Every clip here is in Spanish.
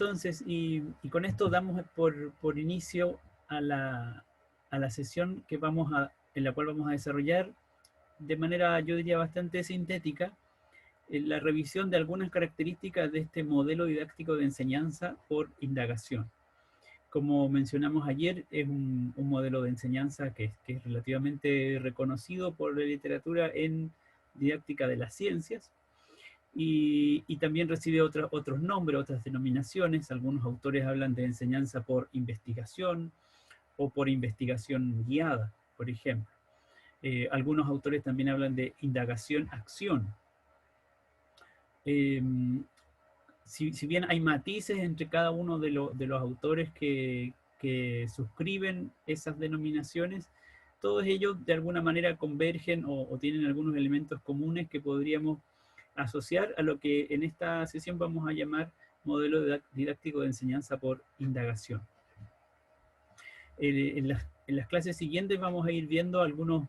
entonces, y con esto damos por inicio a la sesión en la cual vamos a desarrollar de manera, yo diría, bastante sintética, la revisión de algunas características de este modelo didáctico de enseñanza por indagación. Como mencionamos ayer, es un modelo de enseñanza que es relativamente reconocido por la literatura en didáctica de las ciencias, y también recibe otros nombres, otras denominaciones. Algunos autores hablan de enseñanza por investigación o por investigación guiada, por ejemplo. Algunos autores también hablan de indagación-acción. Eh, si bien hay matices entre cada uno de los autores que suscriben esas denominaciones, todos ellos de alguna manera convergen o tienen algunos elementos comunes que podríamos asociar a lo que en esta sesión vamos a llamar modelo didáctico de enseñanza por indagación. En las clases siguientes vamos a ir viendo algunos,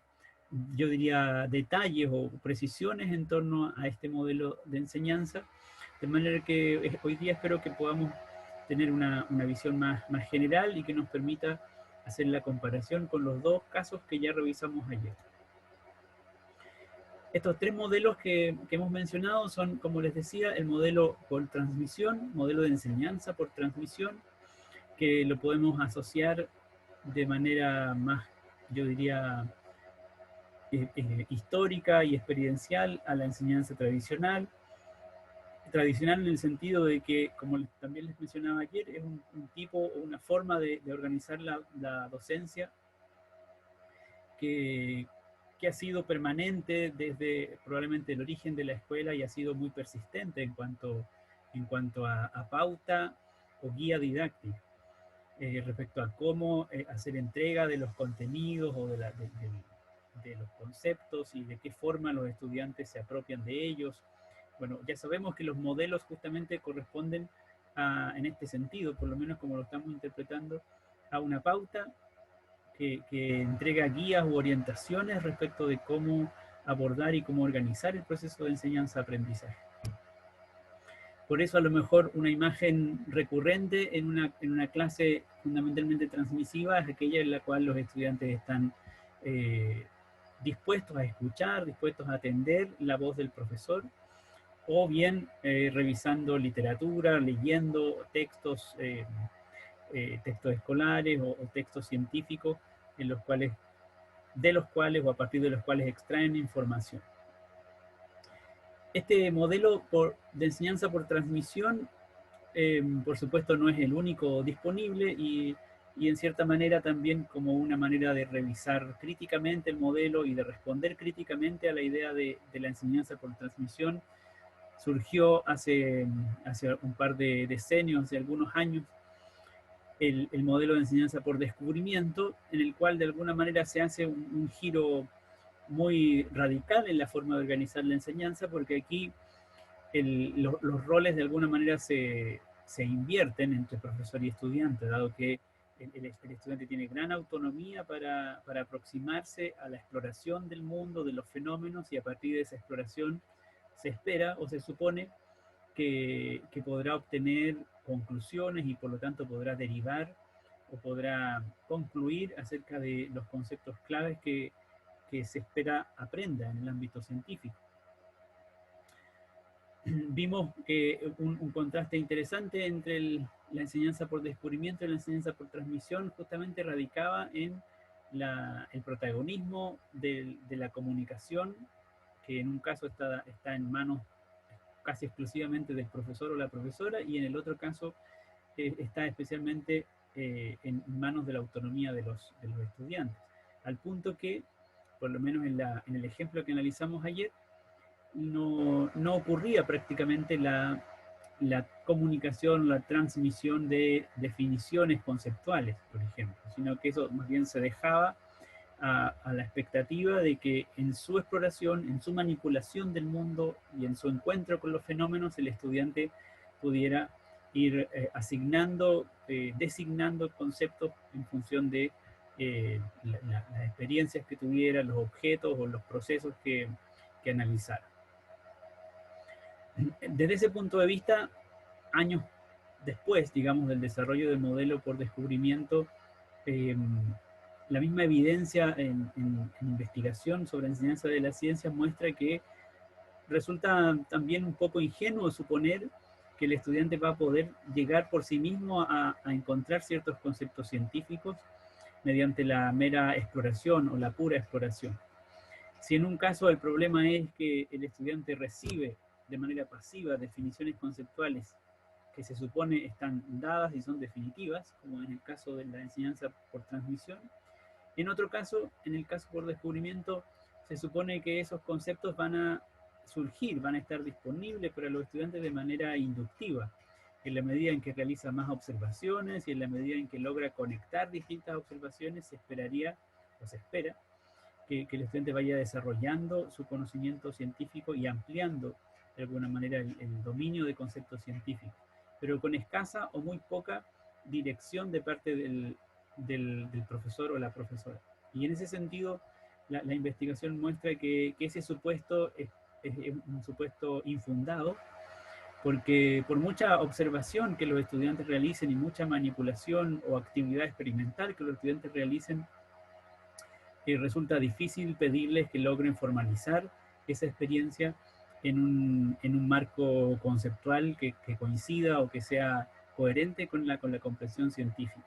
yo diría, detalles o precisiones en torno a este modelo de enseñanza, de manera que hoy día espero que podamos tener una visión más general y que nos permita hacer la comparación con los dos casos que ya revisamos ayer. Estos tres modelos que hemos mencionado son, como les decía, el modelo por transmisión, modelo de enseñanza por transmisión, que lo podemos asociar de manera más, yo diría, histórica y experiencial a la enseñanza tradicional. Tradicional en el sentido de que, como también les mencionaba ayer, es un tipo o una forma de organizar la docencia que ha sido permanente desde probablemente el origen de la escuela y ha sido muy persistente en cuanto a pauta o guía didáctica respecto a cómo hacer entrega de los contenidos o de los conceptos y de qué forma los estudiantes se apropian de ellos. Bueno, ya sabemos que los modelos justamente corresponden en este sentido, por lo menos como lo estamos interpretando, a una pauta que entrega guías u orientaciones respecto de cómo abordar y cómo organizar el proceso de enseñanza-aprendizaje. Por eso a lo mejor una imagen recurrente en una clase fundamentalmente transmisiva es aquella en la cual los estudiantes están dispuestos a escuchar, dispuestos a atender la voz del profesor, o bien revisando literatura, leyendo textos, textos escolares o textos científicos en los cuales, de los cuales o a partir de los cuales extraen información. Este modelo de enseñanza por transmisión, por supuesto, no es el único disponible y en cierta manera también como una manera de revisar críticamente el modelo y de responder críticamente a la idea de la enseñanza por transmisión, surgió hace un par de decenios, hace algunos años, el modelo de enseñanza por descubrimiento, en el cual de alguna manera se hace un giro muy radical en la forma de organizar la enseñanza, porque aquí los roles de alguna manera se invierten entre profesor y estudiante, dado que el estudiante tiene gran autonomía para aproximarse a la exploración del mundo, de los fenómenos, y a partir de esa exploración se espera o se supone que podrá obtener conclusiones y por lo tanto podrá derivar o podrá concluir acerca de los conceptos claves que se espera aprenda en el ámbito científico. Vimos que un contraste interesante entre la enseñanza por descubrimiento y la enseñanza por transmisión justamente radicaba en el protagonismo de la comunicación, que en un caso está en manos casi exclusivamente del profesor o la profesora, y en el otro caso está especialmente en manos de la autonomía de los estudiantes, al punto que, por lo menos en el ejemplo que analizamos ayer, no ocurría prácticamente la comunicación, la transmisión de definiciones conceptuales, por ejemplo, sino que eso más bien se dejaba a la expectativa de que en su exploración, en su manipulación del mundo y en su encuentro con los fenómenos, el estudiante pudiera ir asignando, designando conceptos en función de las experiencias que tuviera, los objetos o los procesos que analizara. Desde ese punto de vista, años después, digamos, del desarrollo del modelo por descubrimiento, la misma evidencia en investigación sobre enseñanza de las ciencias muestra que resulta también un poco ingenuo suponer que el estudiante va a poder llegar por sí mismo a encontrar ciertos conceptos científicos mediante la mera exploración o la pura exploración. Si en un caso el problema es que el estudiante recibe de manera pasiva definiciones conceptuales que se supone están dadas y son definitivas, como en el caso de la enseñanza por transmisión, en otro caso, en el caso por descubrimiento, se supone que esos conceptos van a surgir, van a estar disponibles para los estudiantes de manera inductiva, en la medida en que realiza más observaciones y en la medida en que logra conectar distintas observaciones, se esperaría, o se espera, que el estudiante vaya desarrollando su conocimiento científico y ampliando de alguna manera el dominio de conceptos científicos, pero con escasa o muy poca dirección de parte del profesor o la profesora. Y en ese sentido, la investigación muestra que ese supuesto es un supuesto infundado, porque por mucha observación que los estudiantes realicen y mucha manipulación o actividad experimental que los estudiantes realicen, resulta difícil pedirles que logren formalizar esa experiencia en un marco conceptual que coincida o que sea coherente con la comprensión científica.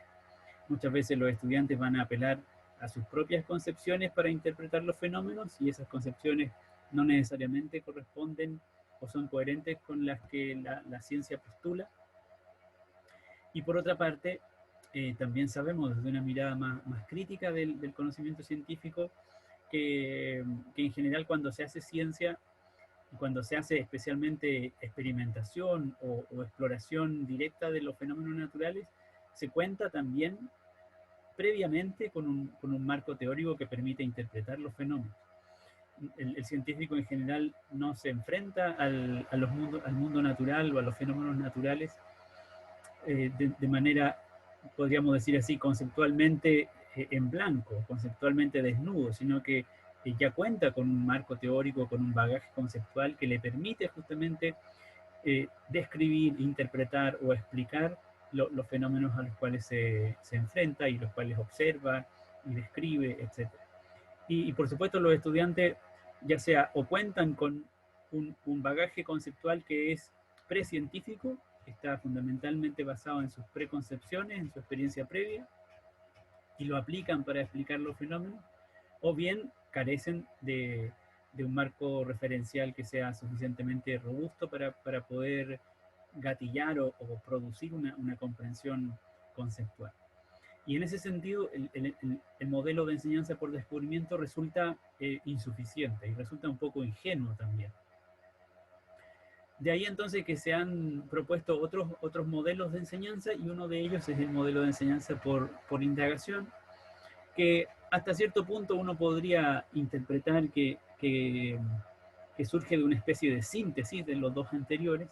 Muchas veces los estudiantes van a apelar a sus propias concepciones para interpretar los fenómenos y esas concepciones no necesariamente corresponden o son coherentes con las que la ciencia postula. Y por otra parte, también sabemos desde una mirada más crítica del conocimiento científico que en general cuando se hace ciencia y cuando se hace especialmente experimentación o exploración directa de los fenómenos naturales, se cuenta también previamente con un marco teórico que permite interpretar los fenómenos. El científico en general no se enfrenta al mundo natural o a los fenómenos naturales de manera, podríamos decir así, conceptualmente en blanco, conceptualmente desnudo, sino que ya cuenta con un marco teórico, con un bagaje conceptual que le permite justamente describir, interpretar o explicar los fenómenos a los cuales se enfrenta y los cuales observa y describe, etc. Y por supuesto los estudiantes ya sea o cuentan con un bagaje conceptual que es precientífico, que está fundamentalmente basado en sus preconcepciones, en su experiencia previa, y lo aplican para explicar los fenómenos, o bien carecen de un marco referencial que sea suficientemente robusto para poder gatillar o producir una comprensión conceptual. Y en ese sentido, el modelo de enseñanza por descubrimiento resulta insuficiente y resulta un poco ingenuo también. De ahí entonces que se han propuesto otros modelos de enseñanza y uno de ellos es el modelo de enseñanza por indagación, que hasta cierto punto uno podría interpretar que surge de una especie de síntesis de los dos anteriores.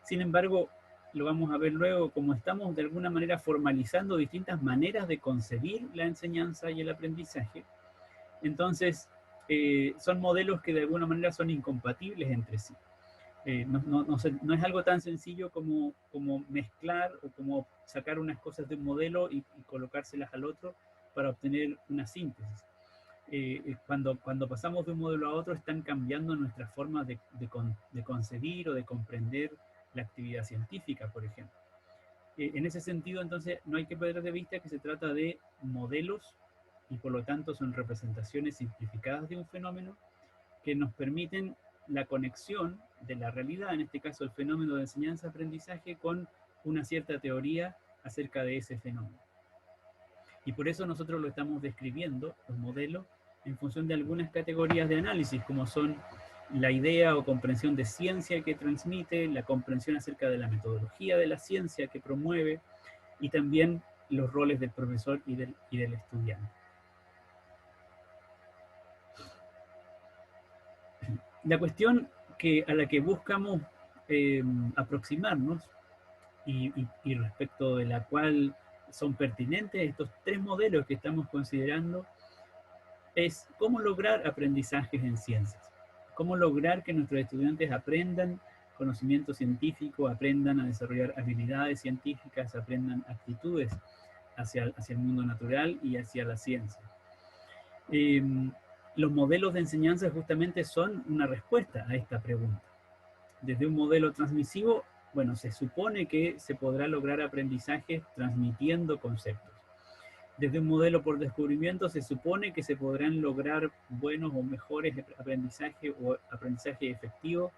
Sin embargo, lo vamos a ver luego, como estamos de alguna manera formalizando distintas maneras de concebir la enseñanza y el aprendizaje, entonces son modelos que de alguna manera son incompatibles entre sí. No es algo tan sencillo como mezclar o como sacar unas cosas de un modelo y colocárselas al otro para obtener una síntesis. Cuando pasamos de un modelo a otro están cambiando nuestras formas de concebir o de comprender la actividad científica, por ejemplo. En ese sentido, entonces, no hay que perder de vista que se trata de modelos y por lo tanto son representaciones simplificadas de un fenómeno que nos permiten la conexión de la realidad, en este caso el fenómeno de enseñanza-aprendizaje, con una cierta teoría acerca de ese fenómeno. Y por eso nosotros lo estamos describiendo, los modelos, en función de algunas categorías de análisis, como son la idea o comprensión de ciencia que transmite, la comprensión acerca de la metodología de la ciencia que promueve, y también los roles del profesor y del estudiante. La cuestión a la que buscamos aproximarnos y respecto de la cual son pertinentes estos tres modelos que estamos considerando es cómo lograr aprendizajes en ciencias, cómo lograr que nuestros estudiantes aprendan conocimiento científico, aprendan a desarrollar habilidades científicas, aprendan actitudes hacia el mundo natural y hacia la ciencia. Los modelos de enseñanza justamente son una respuesta a esta pregunta. Desde un modelo transmisivo, bueno, se supone que se podrá lograr aprendizaje transmitiendo conceptos. Desde un modelo por descubrimiento se supone que se podrán lograr buenos o mejores aprendizaje o aprendizaje efectivo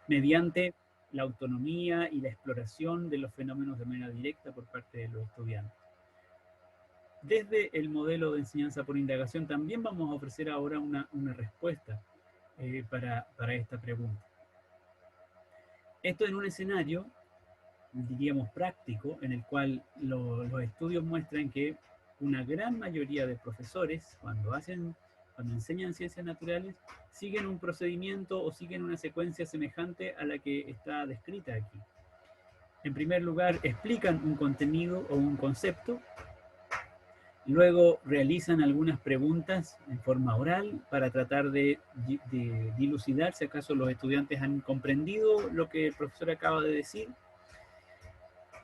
mediante la autonomía y la exploración de los fenómenos de manera directa por parte de los estudiantes. Desde el modelo de enseñanza por indagación también vamos a ofrecer ahora una respuesta para esta pregunta. Esto en un escenario, diríamos, práctico, en el cual los estudios muestran que una gran mayoría de profesores, cuando enseñan ciencias naturales, siguen un procedimiento o siguen una secuencia semejante a la que está descrita aquí. En primer lugar, explican un contenido o un concepto, luego realizan algunas preguntas en forma oral para tratar de dilucidar si acaso los estudiantes han comprendido lo que el profesor acaba de decir.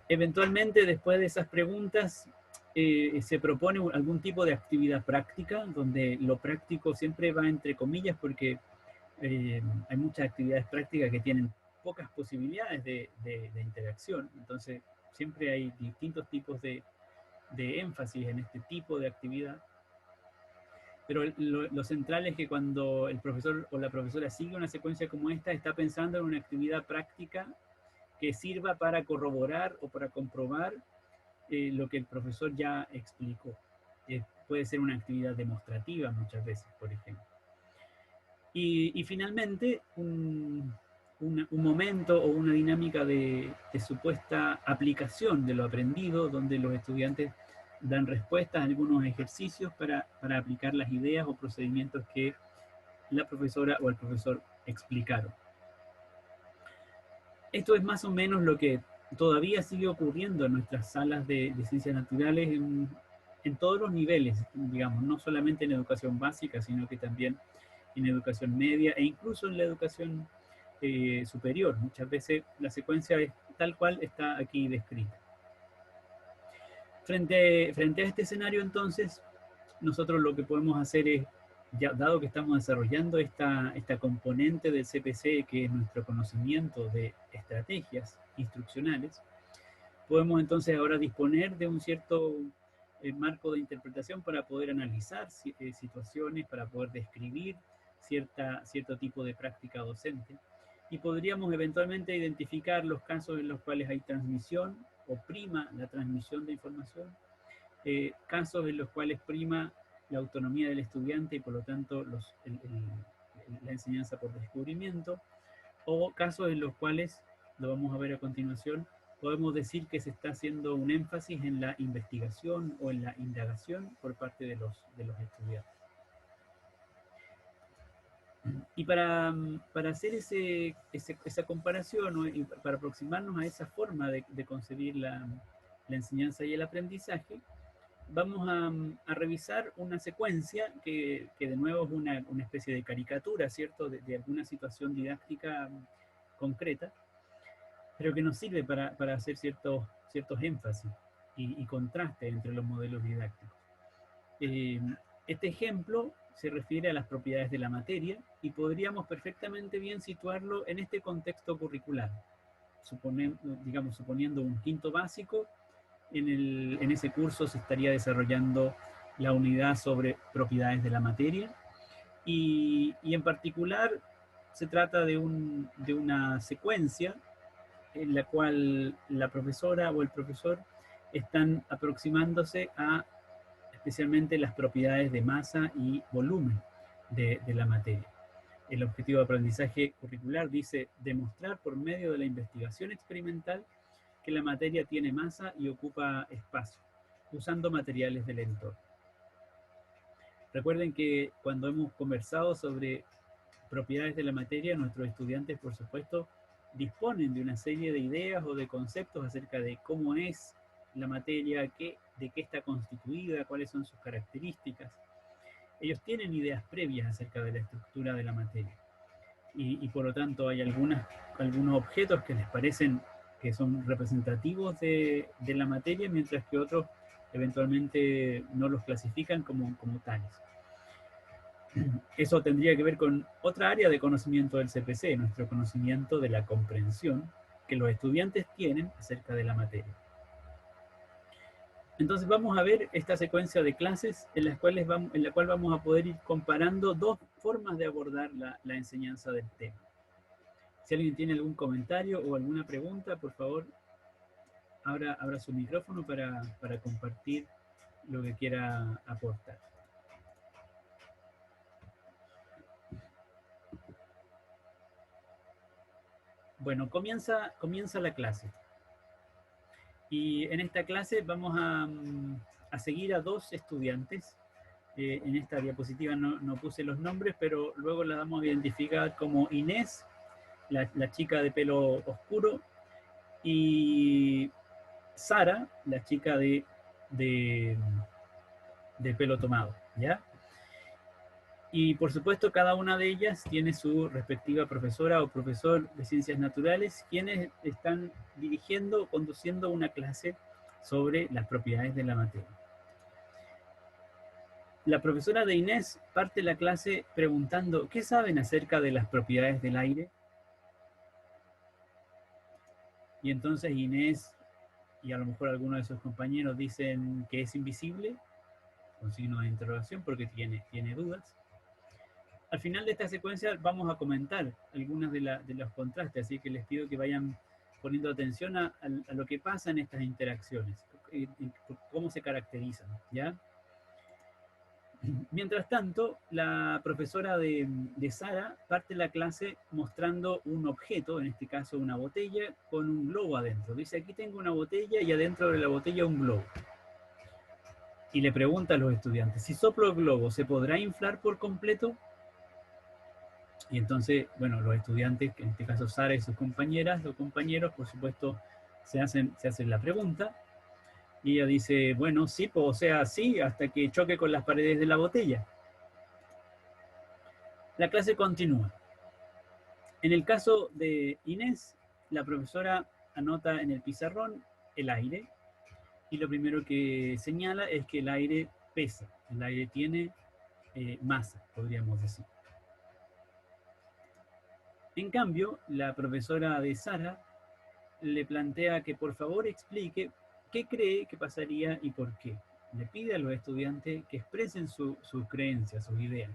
Eventualmente, después de esas preguntas, se propone algún tipo de actividad práctica, donde lo práctico siempre va entre comillas, porque hay muchas actividades prácticas que tienen pocas posibilidades de interacción. Entonces, siempre hay distintos tipos de énfasis en este tipo de actividad. Pero lo central es que cuando el profesor o la profesora sigue una secuencia como esta, está pensando en una actividad práctica que sirva para corroborar o para comprobar lo que el profesor ya explicó. Puede ser una actividad demostrativa muchas veces, por ejemplo. Y finalmente, un momento o una dinámica de supuesta aplicación de lo aprendido, donde los estudiantes dan respuestas a algunos ejercicios para aplicar las ideas o procedimientos que la profesora o el profesor explicaron. Esto es más o menos lo que todavía sigue ocurriendo en nuestras salas de ciencias naturales en todos los niveles, digamos, no solamente en educación básica, sino que también en educación media e incluso en la educación superior. Muchas veces la secuencia es tal cual está aquí descrita. Frente a este escenario, entonces, nosotros lo que podemos hacer es, ya, dado que estamos desarrollando esta componente del CPC, que es nuestro conocimiento de estrategias instruccionales, podemos entonces ahora disponer de un cierto marco de interpretación para poder analizar situaciones, para poder describir cierto tipo de práctica docente. Y podríamos eventualmente identificar los casos en los cuales hay transmisión o prima la transmisión de información, casos en los cuales prima la autonomía del estudiante y por lo tanto la enseñanza por descubrimiento, o casos en los cuales, lo vamos a ver a continuación, podemos decir que se está haciendo un énfasis en la investigación o en la indagación por parte de los estudiantes. Y para hacer esa comparación, ¿no? Y para aproximarnos a esa forma de concebir la enseñanza y el aprendizaje, vamos a revisar una secuencia que de nuevo es una especie de caricatura, ¿cierto? De alguna situación didáctica concreta, pero que nos sirve para hacer ciertos énfasis y contrastes entre los modelos didácticos. Este ejemplo se refiere a las propiedades de la materia y podríamos perfectamente bien situarlo en este contexto curricular, suponiendo un quinto básico. En ese curso se estaría desarrollando la unidad sobre propiedades de la materia y en particular se trata de una secuencia en la cual la profesora o el profesor están aproximándose a especialmente las propiedades de masa y volumen de la materia. El objetivo de aprendizaje curricular dice demostrar por medio de la investigación experimental que la materia tiene masa y ocupa espacio, usando materiales del entorno. Recuerden que cuando hemos conversado sobre propiedades de la materia, nuestros estudiantes, por supuesto, disponen de una serie de ideas o de conceptos acerca de cómo es la materia, de qué está constituida, cuáles son sus características. Ellos tienen ideas previas acerca de la estructura de la materia. y por lo tanto hay algunos objetos que les parecen que son representativos de la materia, mientras que otros eventualmente no los clasifican como tales. Eso tendría que ver con otra área de conocimiento del CPC, nuestro conocimiento de la comprensión que los estudiantes tienen acerca de la materia. Entonces vamos a ver esta secuencia de clases en la cual vamos a poder ir comparando dos formas de abordar la enseñanza del tema. Si alguien tiene algún comentario o alguna pregunta, por favor, abra su micrófono para compartir lo que quiera aportar. Bueno, comienza la clase. Y en esta clase vamos a seguir a dos estudiantes. En esta diapositiva no puse los nombres, pero luego la vamos a identificar como Inés, la chica de pelo oscuro, y Sara, la chica de pelo tomado, ¿ya? Y por supuesto cada una de ellas tiene su respectiva profesora o profesor de ciencias naturales, quienes están dirigiendo o conduciendo una clase sobre las propiedades de la materia. La profesora de Inés parte la clase preguntando, ¿qué saben acerca de las propiedades del aire? Y entonces Inés y a lo mejor algunos de sus compañeros dicen que es invisible, con signo de interrogación, porque tiene dudas. Al final de esta secuencia vamos a comentar algunos de los contrastes, así que les pido que vayan poniendo atención a lo que pasa en estas interacciones, cómo se caracterizan, ¿ya? Mientras tanto, la profesora de Sara parte la clase mostrando un objeto, en este caso una botella, con un globo adentro. Dice, aquí tengo una botella y adentro de la botella un globo. Y le pregunta a los estudiantes, si soplo el globo, ¿se podrá inflar por completo? Y entonces, bueno, los estudiantes, en este caso Sara y sus compañeras o compañeros, por supuesto, se hacen la pregunta. Y ella dice, bueno, sí, o sea, sí, hasta que choque con las paredes de la botella. La clase continúa. En el caso de Inés, la profesora anota en el pizarrón el aire y lo primero que señala es que el aire pesa, el aire tiene masa, podríamos decir. En cambio, la profesora de Sara le plantea que por favor explique qué cree que pasaría y por qué. Le pide a los estudiantes que expresen sus creencias, sus ideas.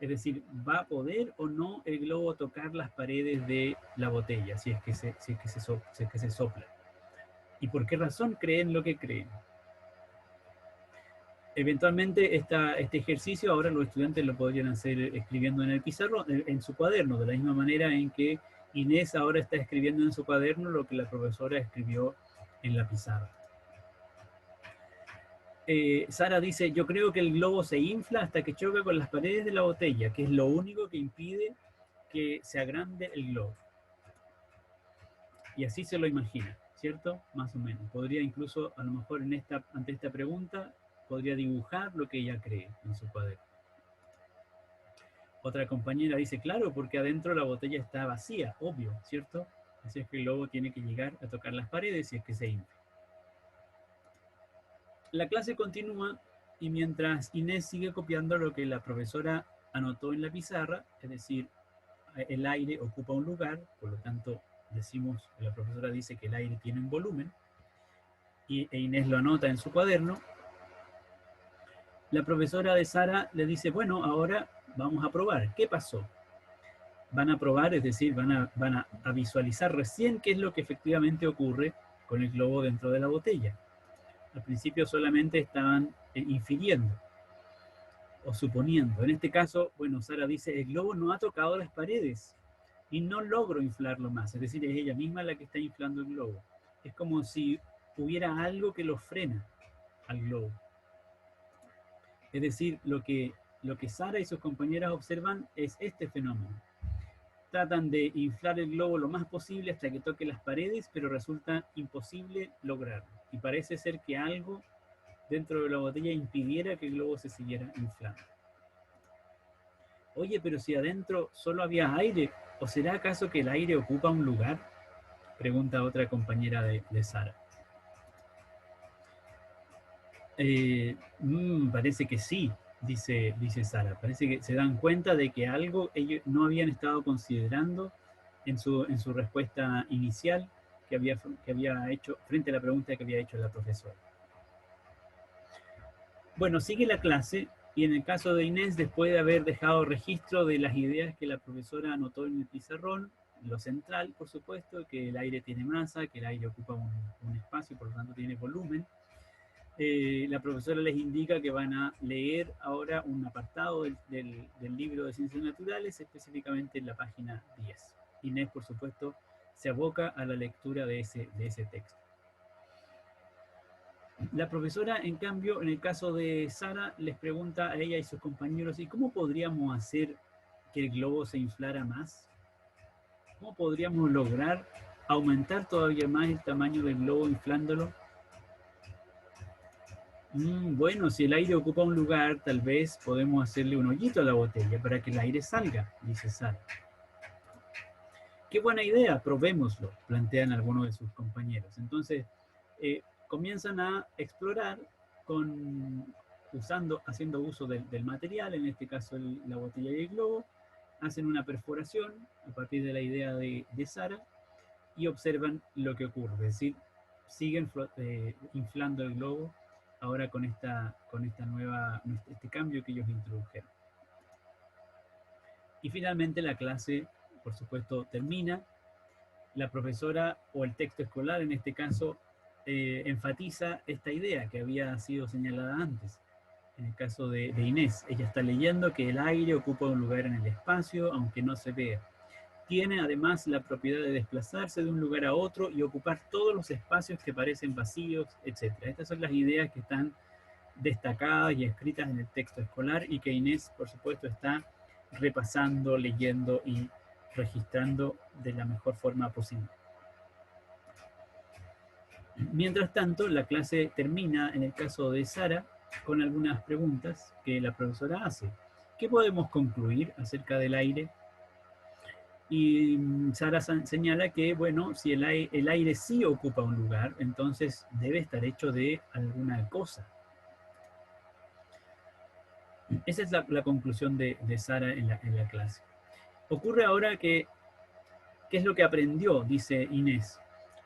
Es decir, ¿va a poder o no el globo tocar las paredes de la botella si es que se sopla? ¿Y por qué razón creen lo que creen? Eventualmente este ejercicio ahora los estudiantes lo podrían hacer escribiendo en el pizarrón, en su cuaderno, de la misma manera en que Inés ahora está escribiendo en su cuaderno lo que la profesora escribió en la pizarra. Sara dice, yo creo que el globo se infla hasta que choca con las paredes de la botella, que es lo único que impide que se agrande el globo. Y así se lo imagina, ¿cierto? Más o menos. Podría incluso, a lo mejor ante esta pregunta, podría dibujar lo que ella cree en su cuaderno. Otra compañera dice, claro, porque adentro la botella está vacía, obvio, ¿cierto? Así es que el globo tiene que llegar a tocar las paredes y es que se infla. La clase continúa y mientras Inés sigue copiando lo que la profesora anotó en la pizarra, es decir, el aire ocupa un lugar, por lo tanto decimos, la profesora dice que el aire tiene un volumen, e Inés lo anota en su cuaderno. La profesora de Sara le dice, bueno, ahora vamos a probar. ¿Qué pasó? Van a probar, es decir, van a visualizar recién qué es lo que efectivamente ocurre con el globo dentro de la botella. Al principio solamente estaban infiriendo o suponiendo. En este caso, bueno, Sara dice, el globo no ha tocado las paredes y no logro inflarlo más. Es decir, es ella misma la que está inflando el globo. Es como si hubiera algo que lo frena al globo. Es decir, lo que Sara y sus compañeras observan es este fenómeno. Tratan de inflar el globo lo más posible hasta que toque las paredes, pero resulta imposible lograrlo. Y parece ser que algo dentro de la botella impidiera que el globo se siguiera inflando. Oye, pero si adentro solo había aire, ¿o será acaso que el aire ocupa un lugar? Pregunta otra compañera de Sara. Parece que sí, dice Sara. Parece que se dan cuenta de que algo ellos no habían estado considerando en su respuesta inicial que había hecho frente a la pregunta que había hecho la profesora. Bueno, sigue la clase y en el caso de Inés, después de haber dejado registro de las ideas que la profesora anotó en el pizarrón, lo central, por supuesto, que el aire tiene masa, que el aire ocupa un espacio, por lo tanto tiene volumen, la profesora les indica que van a leer ahora un apartado del libro de Ciencias Naturales, específicamente en la página 10. Inés, por supuesto, se aboca a la lectura de ese texto. La profesora, en cambio, en el caso de Sara, les pregunta a ella y sus compañeros, ¿y cómo podríamos hacer que el globo se inflara más? ¿Cómo podríamos lograr aumentar todavía más el tamaño del globo inflándolo? Bueno, si el aire ocupa un lugar, tal vez podemos hacerle un hoyito a la botella para que el aire salga, dice Sara. Qué buena idea, probémoslo, plantean algunos de sus compañeros. Entonces, comienzan a explorar haciendo uso del material, en este caso la botella y el globo, hacen una perforación a partir de la idea de Sara y observan lo que ocurre, es decir, siguen inflando el globo ahora con este cambio que ellos introdujeron. Y finalmente la clase, por supuesto, termina. La profesora o el texto escolar, en este caso, enfatiza esta idea que había sido señalada antes. En el caso de Inés, ella está leyendo que el aire ocupa un lugar en el espacio, aunque no se vea. Tiene además la propiedad de desplazarse de un lugar a otro y ocupar todos los espacios que parecen vacíos, etc. Estas son las ideas que están destacadas y escritas en el texto escolar y que Inés, por supuesto, está repasando, leyendo y registrando de la mejor forma posible. Mientras tanto, la clase termina, en el caso de Sara, con algunas preguntas que la profesora hace. ¿Qué podemos concluir acerca del aire? Y Sara señala que, bueno, si el aire sí ocupa un lugar, entonces debe estar hecho de alguna cosa. Esa es la conclusión de Sara en la clase. Ocurre ahora que, ¿qué es lo que aprendió? Dice Inés,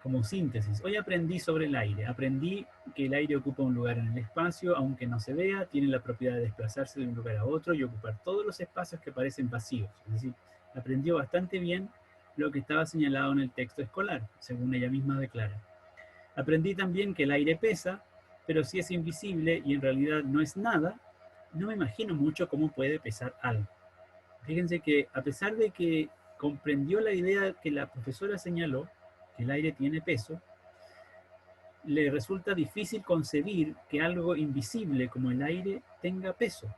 como síntesis. Hoy aprendí sobre el aire. Aprendí que el aire ocupa un lugar en el espacio, aunque no se vea, tiene la propiedad de desplazarse de un lugar a otro y ocupar todos los espacios que parecen vacíos. Es decir, aprendió bastante bien lo que estaba señalado en el texto escolar, según ella misma declara. Aprendí también que el aire pesa, pero si es invisible y en realidad no es nada, no me imagino mucho cómo puede pesar algo. Fíjense que a pesar de que comprendió la idea que la profesora señaló, que el aire tiene peso, le resulta difícil concebir que algo invisible como el aire tenga peso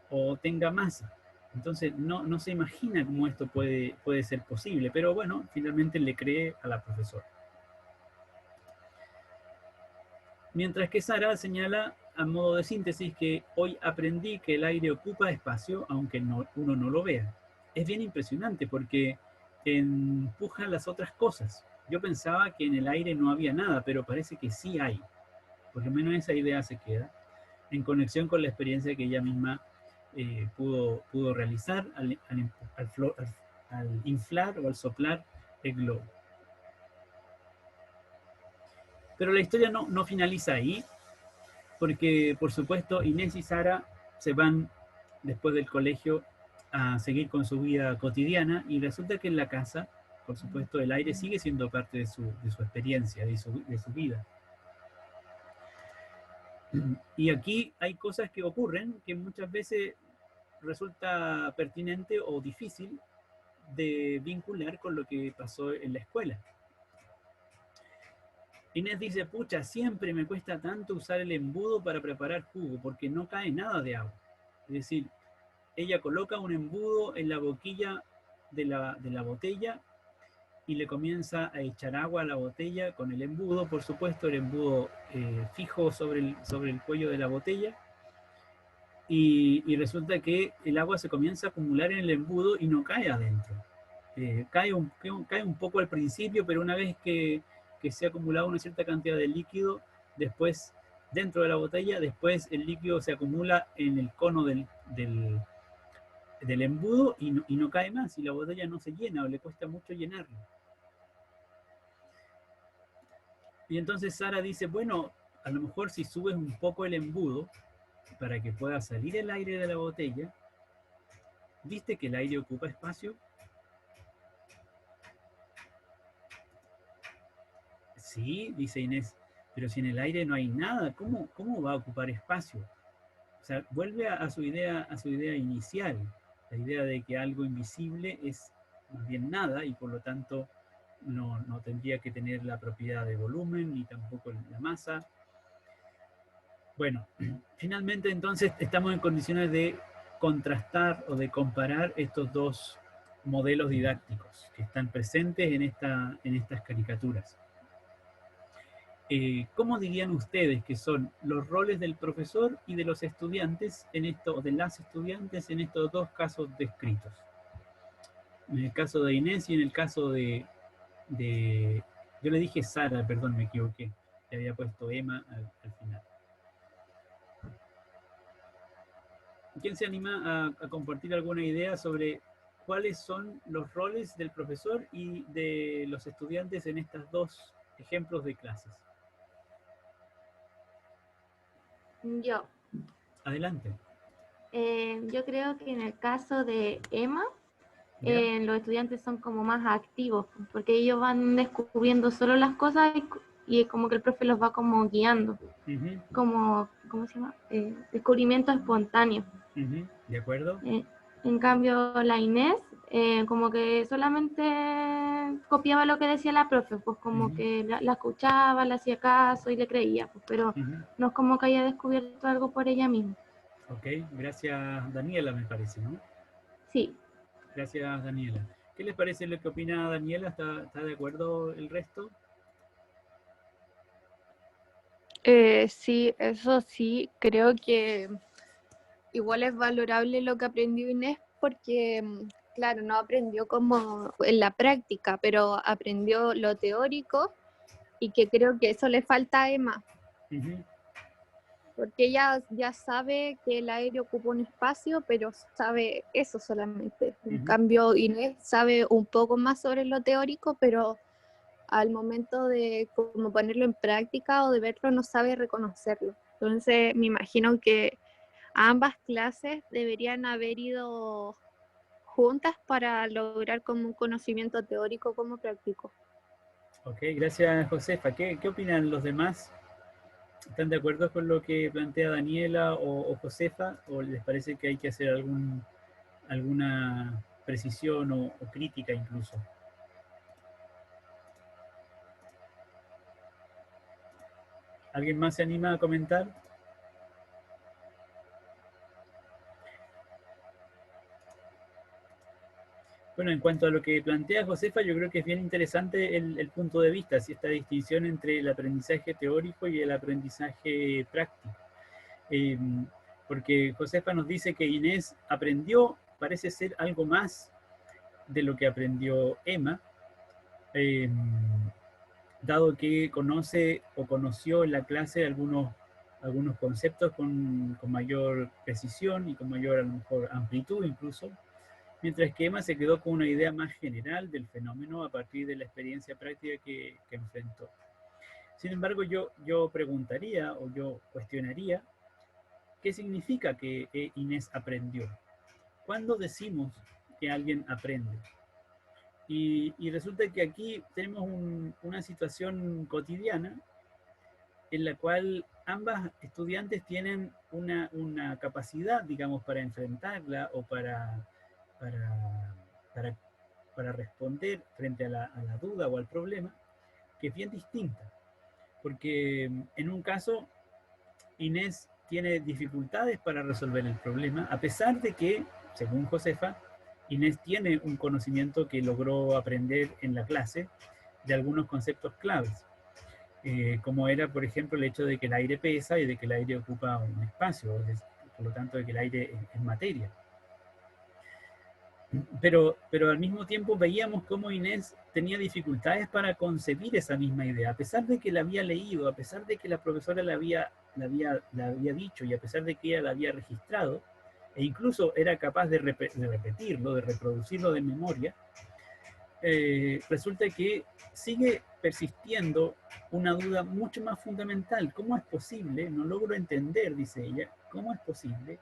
o tenga masa. Entonces no se imagina cómo esto puede ser posible, pero bueno, finalmente le cree a la profesora. Mientras que Sara señala a modo de síntesis que hoy aprendí que el aire ocupa espacio aunque uno no lo vea. Es bien impresionante porque empuja las otras cosas. Yo pensaba que en el aire no había nada, pero parece que sí hay. Por lo menos esa idea se queda en conexión con la experiencia que ella misma pudo realizar al inflar o al soplar el globo. Pero la historia no finaliza ahí, porque por supuesto Inés y Sara se van después del colegio a seguir con su vida cotidiana y resulta que en la casa, por supuesto, el aire sigue siendo parte de su experiencia, de su vida. Y aquí hay cosas que ocurren que muchas veces resulta pertinente o difícil de vincular con lo que pasó en la escuela. Inés dice, pucha, siempre me cuesta tanto usar el embudo para preparar jugo porque no cae nada de agua. Es decir, ella coloca un embudo en la boquilla de la botella y le comienza a echar agua a la botella con el embudo, por supuesto, el embudo fijo sobre el cuello de la botella. y resulta que el agua se comienza a acumular en el embudo y no cae adentro. Cae un poco al principio, pero una vez que se ha acumulado una cierta cantidad de líquido, después dentro de la botella, después el líquido se acumula en el cono del embudo y no cae más, y la botella no se llena o le cuesta mucho llenarla. Y entonces Sara dice, bueno, a lo mejor si subes un poco el embudo para que pueda salir el aire de la botella, ¿viste que el aire ocupa espacio? Sí, dice Inés, pero si en el aire no hay nada, ¿cómo va a ocupar espacio? O sea, vuelve a su idea inicial, la idea de que algo invisible es más bien nada y por lo tanto no tendría que tener la propiedad de volumen ni tampoco la masa. Bueno, finalmente entonces estamos en condiciones de contrastar o de comparar estos dos modelos didácticos que están presentes en estas caricaturas. ¿Cómo dirían ustedes que son los roles del profesor y de los estudiantes o de las estudiantes en estos dos casos descritos? En el caso de Inés y en el caso yo le dije Sara, perdón, me equivoqué. Le había puesto Emma al final. ¿Quién se anima a compartir alguna idea sobre cuáles son los roles del profesor y de los estudiantes en estos dos ejemplos de clases? Yo. Adelante. Yo creo que en el caso de Emma, los estudiantes son como más activos, porque ellos van descubriendo solo las cosas y es como que el profe los va como guiando, como, ¿cómo se llama? Descubrimiento espontáneo. ¿De acuerdo? En cambio, la Inés, como que solamente copiaba lo que decía la profe, pues como que la escuchaba, le hacía caso y le creía, pues, pero no es como que haya descubierto algo por ella misma. Ok, gracias Daniela, me parece, ¿no? Sí. Gracias Daniela. ¿Qué les parece lo que opina Daniela? ¿Está de acuerdo el resto? Sí, eso sí, creo que igual es valorable lo que aprendió Inés porque, claro, no aprendió como en la práctica, pero aprendió lo teórico y que creo que eso le falta a Emma. Porque ella ya sabe que el aire ocupa un espacio, pero sabe eso solamente. En cambio, Inés sabe un poco más sobre lo teórico, pero al momento de como ponerlo en práctica o de verlo no sabe reconocerlo. Entonces me imagino que ambas clases deberían haber ido juntas para lograr como un conocimiento teórico como práctico. Ok, gracias Josefa. ¿Qué opinan los demás? ¿Están de acuerdo con lo que plantea Daniela o Josefa? ¿O les parece que hay que hacer alguna precisión o crítica incluso? ¿Alguien más se anima a comentar? Bueno, en cuanto a lo que plantea Josefa, yo creo que es bien interesante el punto de vista, esta distinción entre el aprendizaje teórico y el aprendizaje práctico. Porque Josefa nos dice que Inés aprendió, parece ser algo más de lo que aprendió Emma, dado que conoce o conoció en la clase algunos conceptos con mayor precisión y con mayor, a lo mejor, amplitud incluso, mientras que Emma se quedó con una idea más general del fenómeno a partir de la experiencia práctica que enfrentó. Sin embargo, yo preguntaría o yo cuestionaría qué significa que Inés aprendió. ¿Cuándo decimos que alguien aprende? Y resulta que aquí tenemos una situación cotidiana en la cual ambas estudiantes tienen una capacidad, digamos, para enfrentarla o para, para responder frente a la duda o al problema, que es bien distinta. Porque en un caso, Inés tiene dificultades para resolver el problema, a pesar de que, según Josefa, Inés tiene un conocimiento que logró aprender en la clase de algunos conceptos claves, como era, por ejemplo, el hecho de que el aire pesa y de que el aire ocupa un espacio, por lo tanto de que el aire es materia. Pero al mismo tiempo veíamos cómo Inés tenía dificultades para concebir esa misma idea, a pesar de que la había leído, a pesar de que la profesora la había dicho y a pesar de que ella la había registrado, e incluso era capaz de repetirlo, de reproducirlo de memoria. Resulta que sigue persistiendo una duda mucho más fundamental. ¿Cómo es posible? No logro entender, dice ella, ¿cómo es posible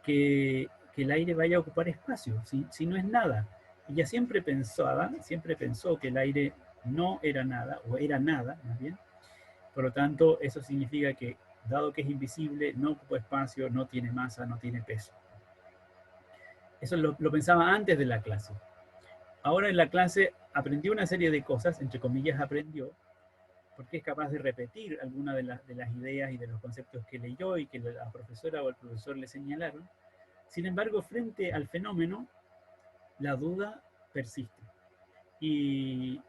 que el aire vaya a ocupar espacio si no es nada? Ella siempre pensó que el aire no era nada, o era nada, más bien. Por lo tanto, eso significa que, dado que es invisible, no ocupa espacio, no tiene masa, no tiene peso. Eso lo pensaba antes de la clase. Ahora en la clase aprendió una serie de cosas, entre comillas aprendió, porque es capaz de repetir algunas de las ideas y de los conceptos que leyó y que la profesora o el profesor le señalaron. Sin embargo, frente al fenómeno, la duda persiste. Y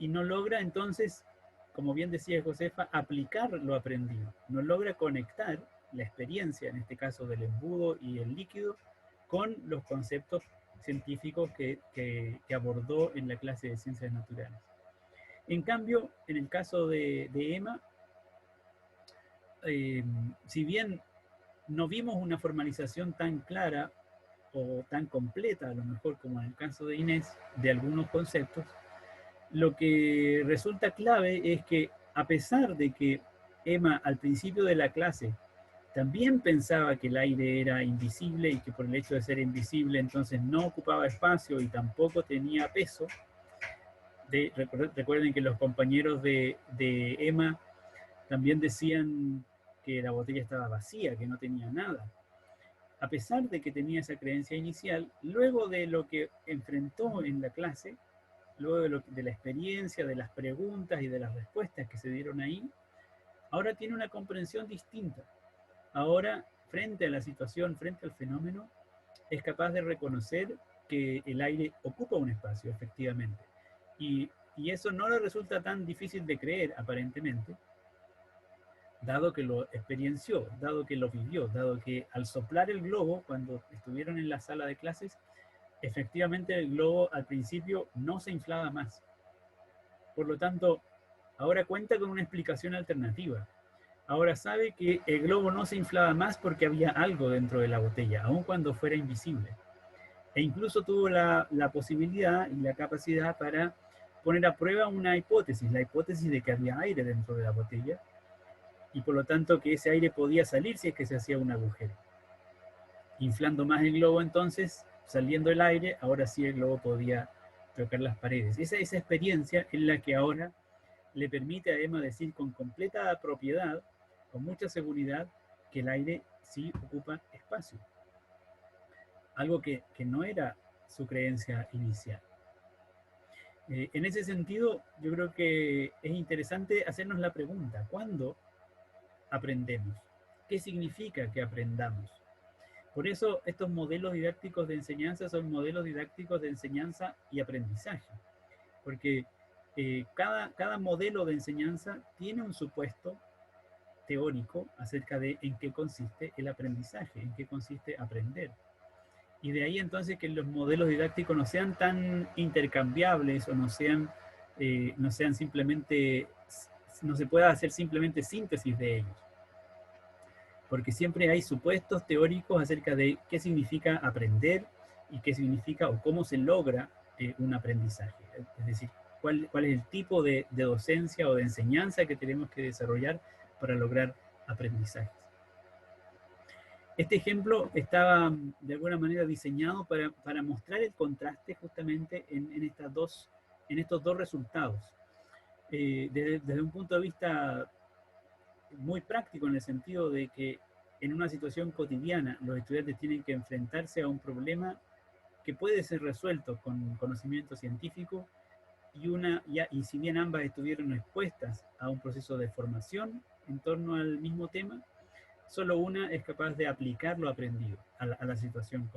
no logra entonces, como bien decía Josefa, aplicar lo aprendido. No logra conectar la experiencia, en este caso del embudo y el líquido, con los conceptos científicos que abordó en la clase de ciencias naturales. En cambio, en el caso de Emma, si bien no vimos una formalización tan clara o tan completa, a lo mejor como en el caso de Inés, de algunos conceptos, lo que resulta clave es que a pesar de que Emma al principio de la clase también pensaba que el aire era invisible y que por el hecho de ser invisible entonces no ocupaba espacio y tampoco tenía peso, recuerden que los compañeros de Emma también decían que la botella estaba vacía, que no tenía nada. A pesar de que tenía esa creencia inicial, luego de lo que enfrentó en la clase, luego de la experiencia, de las preguntas y de las respuestas que se dieron ahí, ahora tiene una comprensión distinta. Ahora, frente a la situación, frente al fenómeno, es capaz de reconocer que el aire ocupa un espacio, efectivamente. Y eso no le resulta tan difícil de creer, aparentemente, dado que lo experienció, dado que lo vivió, dado que al soplar el globo, cuando estuvieron en la sala de clases, efectivamente el globo al principio no se inflaba más. Por lo tanto, ahora cuenta con una explicación alternativa. Ahora sabe que el globo no se inflaba más porque había algo dentro de la botella, aun cuando fuera invisible. E incluso tuvo la posibilidad y la capacidad para poner a prueba una hipótesis, la hipótesis de que había aire dentro de la botella, y por lo tanto que ese aire podía salir si es que se hacía un agujero. Inflando más el globo entonces, saliendo el aire, ahora sí el globo podía tocar las paredes. Esa experiencia es la que ahora le permite a Emma decir con completa propiedad, con mucha seguridad, que el aire sí ocupa espacio. Algo que no era su creencia inicial. En ese sentido, yo creo que es interesante hacernos la pregunta, ¿cuándo aprendemos? ¿Qué significa que aprendamos? Por eso estos modelos didácticos de enseñanza son modelos didácticos de enseñanza y aprendizaje, porque cada modelo de enseñanza tiene un supuesto teórico acerca de en qué consiste el aprendizaje, en qué consiste aprender. Y de ahí entonces que los modelos didácticos no sean tan intercambiables o no sean simplemente, no se pueda hacer simplemente síntesis de ellos. Porque siempre hay supuestos teóricos acerca de qué significa aprender y qué significa o cómo se logra un aprendizaje. Es decir, cuál es el tipo de docencia o de enseñanza que tenemos que desarrollar para lograr aprendizajes. Este ejemplo estaba de alguna manera diseñado para mostrar el contraste justamente en estos dos resultados. Desde un punto de vista muy práctico, en el sentido de que en una situación cotidiana los estudiantes tienen que enfrentarse a un problema que puede ser resuelto con conocimiento científico y si bien ambas estuvieron expuestas a un proceso de formación en torno al mismo tema, solo una es capaz de aplicar lo aprendido a la situación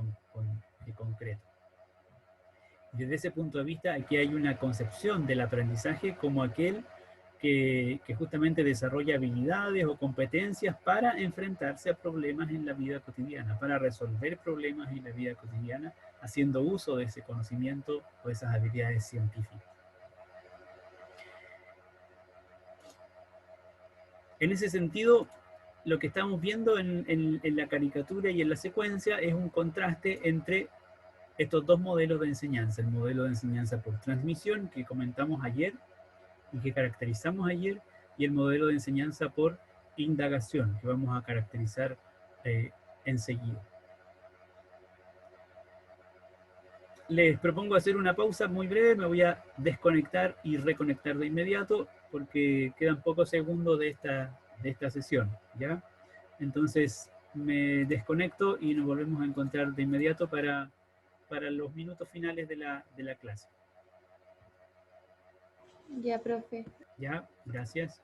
concreta. Desde ese punto de vista, aquí hay una concepción del aprendizaje como aquel que justamente desarrolla habilidades o competencias para enfrentarse a problemas en la vida cotidiana, para resolver problemas en la vida cotidiana, haciendo uso de ese conocimiento o esas habilidades científicas. En ese sentido, lo que estamos viendo en la caricatura y en la secuencia es un contraste entre estos dos modelos de enseñanza, el modelo de enseñanza por transmisión que comentamos ayer y que caracterizamos ayer, y el modelo de enseñanza por indagación, que vamos a caracterizar enseguida. Les propongo hacer una pausa muy breve, me voy a desconectar y reconectar de inmediato, porque quedan pocos segundos de esta sesión, ¿ya? Entonces me desconecto y nos volvemos a encontrar de inmediato para los minutos finales de la clase. Ya, profe. Ya, gracias.